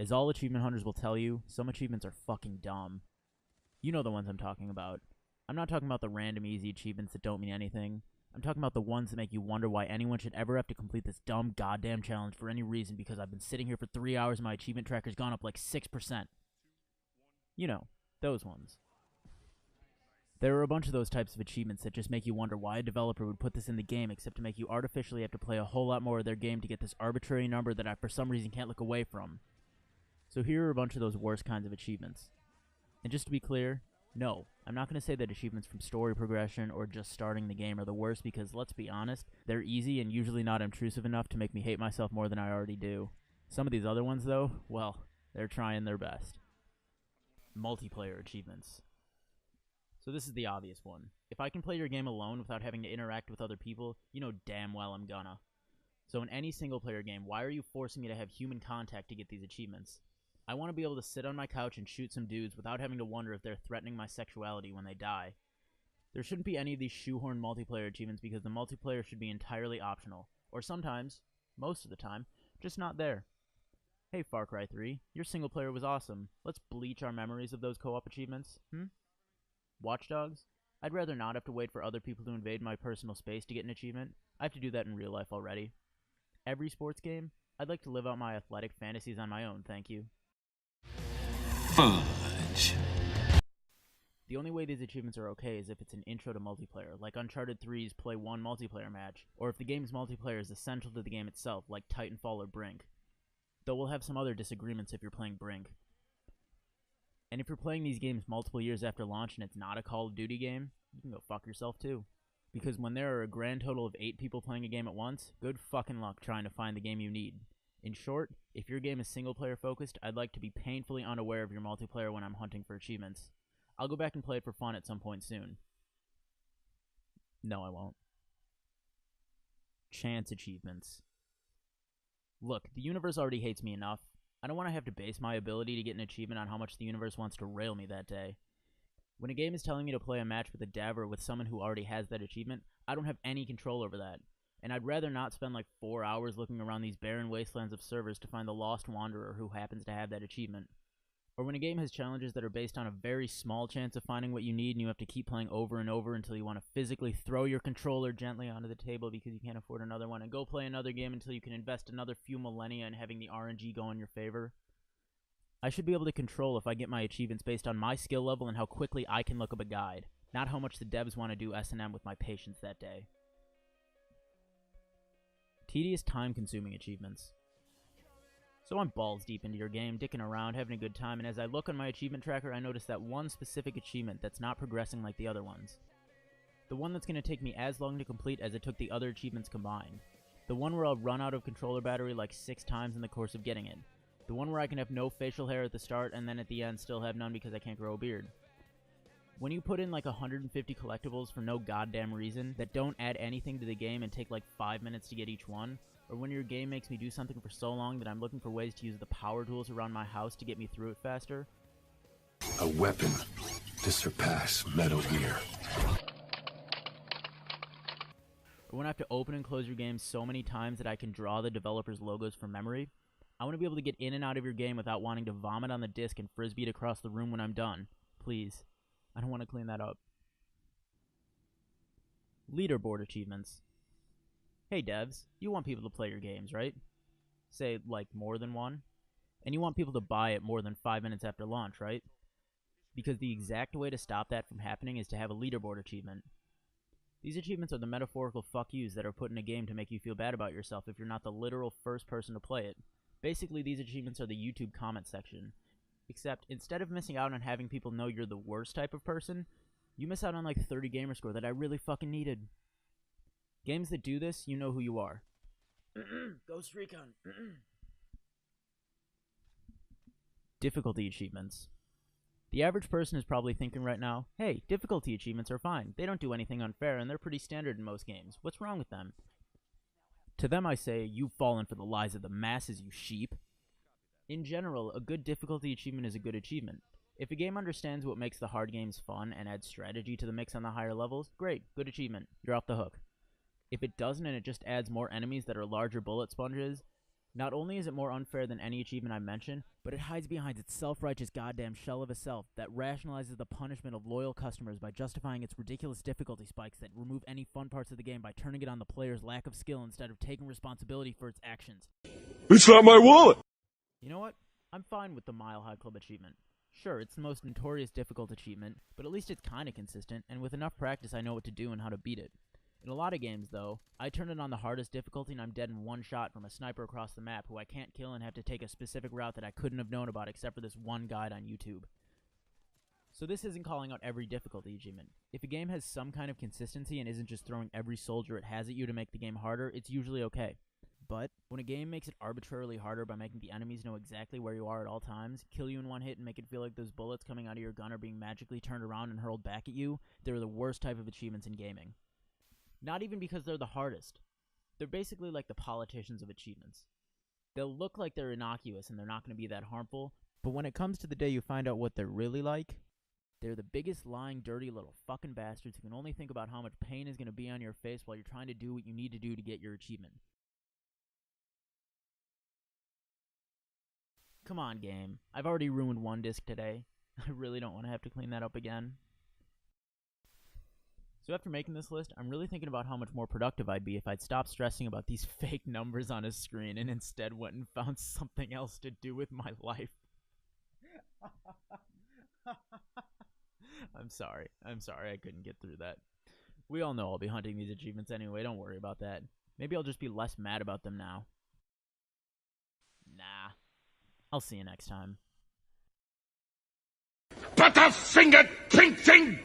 As all achievement hunters will tell you, some achievements are fucking dumb. You know the ones I'm talking about. I'm not talking about the random easy achievements that don't mean anything. I'm talking about the ones that make you wonder why anyone should ever have to complete this dumb goddamn challenge for any reason because I've been sitting here for 3 hours and my achievement tracker's gone up like 6%. You know, those ones. There are a bunch of those types of achievements that just make you wonder why a developer would put this in the game except to make you artificially have to play a whole lot more of their game to get this arbitrary number that I for some reason can't look away from. So here are a bunch of those worst kinds of achievements. And just to be clear, no, I'm not going to say that achievements from story progression or just starting the game are the worst because, let's be honest, they're easy and usually not intrusive enough to make me hate myself more than I already do. Some of these other ones, though, well, they're trying their best. Multiplayer achievements. So this is the obvious one. If I can play your game alone without having to interact with other people, you know damn well I'm gonna. So in any single-player game, why are you forcing me to have human contact to get these achievements? I want to be able to sit on my couch and shoot some dudes without having to wonder if they're threatening my sexuality when they die. There shouldn't be any of these shoehorned multiplayer achievements because the multiplayer should be entirely optional. Or sometimes, most of the time, just not there. Hey Far Cry 3, your single player was awesome. Let's bleach our memories of those co-op achievements, Watch Dogs? I'd rather not have to wait for other people to invade my personal space to get an achievement. I have to do that in real life already. Every sports game? I'd like to live out my athletic fantasies on my own, thank you. Fudge. The only way these achievements are okay is if it's an intro to multiplayer, like Uncharted 3's Play 1 multiplayer match, or if the game's multiplayer is essential to the game itself, like Titanfall or Brink. Though we'll have some other disagreements if you're playing Brink. And if you're playing these games multiple years after launch and it's not a Call of Duty game, you can go fuck yourself too. Because when there are a grand total of 8 people playing a game at once, good fucking luck trying to find the game you need. In short, if your game is single-player focused, I'd like to be painfully unaware of your multiplayer when I'm hunting for achievements. I'll go back and play it for fun at some point soon. No, I won't. Chance achievements. Look, the universe already hates me enough. I don't want to have to base my ability to get an achievement on how much the universe wants to rail me that day. When a game is telling me to play a match with a dev or with someone who already has that achievement, I don't have any control over that. And I'd rather not spend like 4 hours looking around these barren wastelands of servers to find the lost wanderer who happens to have that achievement. Or when a game has challenges that are based on a very small chance of finding what you need and you have to keep playing over and over until you want to physically throw your controller gently onto the table because you can't afford another one and go play another game until you can invest another few millennia in having the RNG go in your favor. I should be able to control if I get my achievements based on my skill level and how quickly I can look up a guide, not how much the devs want to do S&M with my patience that day. Tedious, time-consuming achievements. So I'm balls deep into your game, dicking around, having a good time, and as I look on my achievement tracker, I notice that one specific achievement that's not progressing like the other ones. The one that's going to take me as long to complete as it took the other achievements combined. The one where I'll run out of controller battery like 6 times in the course of getting it. The one where I can have no facial hair at the start and then at the end still have none because I can't grow a beard. When you put in like 150 collectibles for no goddamn reason that don't add anything to the game and take like 5 minutes to get each one, or when your game makes me do something for so long that I'm looking for ways to use the power tools around my house to get me through it faster. A weapon to surpass Metal Gear. Or when I have to open and close your game so many times that I can draw the developer's logos from memory. I want to be able to get in and out of your game without wanting to vomit on the disc and frisbee it across the room when I'm done. Please. I don't want to clean that up. Leaderboard achievements. Hey devs, you want people to play your games, right? Say, like, more than one? And you want people to buy it more than 5 minutes after launch, right? Because the exact way to stop that from happening is to have a leaderboard achievement. These achievements are the metaphorical fuck yous that are put in a game to make you feel bad about yourself if you're not the literal first person to play it. Basically, these achievements are the YouTube comment section. Except, instead of missing out on having people know you're the worst type of person, you miss out on like 30 gamerscore that I really fucking needed. Games that do this, you know who you are. Ghost Recon. Difficulty achievements. The average person is probably thinking right now, hey, difficulty achievements are fine. They don't do anything unfair and they're pretty standard in most games. What's wrong with them? To them I say, you've fallen for the lies of the masses, you sheep. In general, a good difficulty achievement is a good achievement. If a game understands what makes the hard games fun and adds strategy to the mix on the higher levels, great, good achievement. You're off the hook. If it doesn't and it just adds more enemies that are larger bullet sponges, Not only is it more unfair than any achievement I mentioned, but it hides behind its self-righteous goddamn shell of a self that rationalizes the punishment of loyal customers by justifying its ridiculous difficulty spikes that remove any fun parts of the game by turning it on the player's lack of skill instead of taking responsibility for its actions. It's not my wallet! You know what? I'm fine with the Mile High Club achievement. Sure, it's the most notorious difficult achievement, but at least it's kinda consistent, and with enough practice I know what to do and how to beat it. In a lot of games, though, I turn it on the hardest difficulty and I'm dead in one shot from a sniper across the map who I can't kill and have to take a specific route that I couldn't have known about except for this one guide on YouTube. So this isn't calling out every difficulty achievement. If a game has some kind of consistency and isn't just throwing every soldier it has at you to make the game harder, it's usually okay. But when a game makes it arbitrarily harder by making the enemies know exactly where you are at all times, kill you in one hit and make it feel like those bullets coming out of your gun are being magically turned around and hurled back at you, they're the worst type of achievements in gaming. Not even because they're the hardest. They're basically like the politicians of achievements. They'll look like they're innocuous and they're not going to be that harmful, but when it comes to the day you find out what they're really like, they're the biggest lying, dirty little fucking bastards who can only think about how much pain is going to be on your face while you're trying to do what you need to do to get your achievement. Come on, game. I've already ruined one disc today. I really don't want to have to clean that up again. So after making this list, I'm really thinking about how much more productive I'd be if I'd stopped stressing about these fake numbers on a screen and instead went and found something else to do with my life. I'm sorry I couldn't get through that. We all know I'll be hunting these achievements anyway, don't worry about that. Maybe I'll just be less mad about them now. Nah. I'll see you next time. Butterfinger Ting Ting!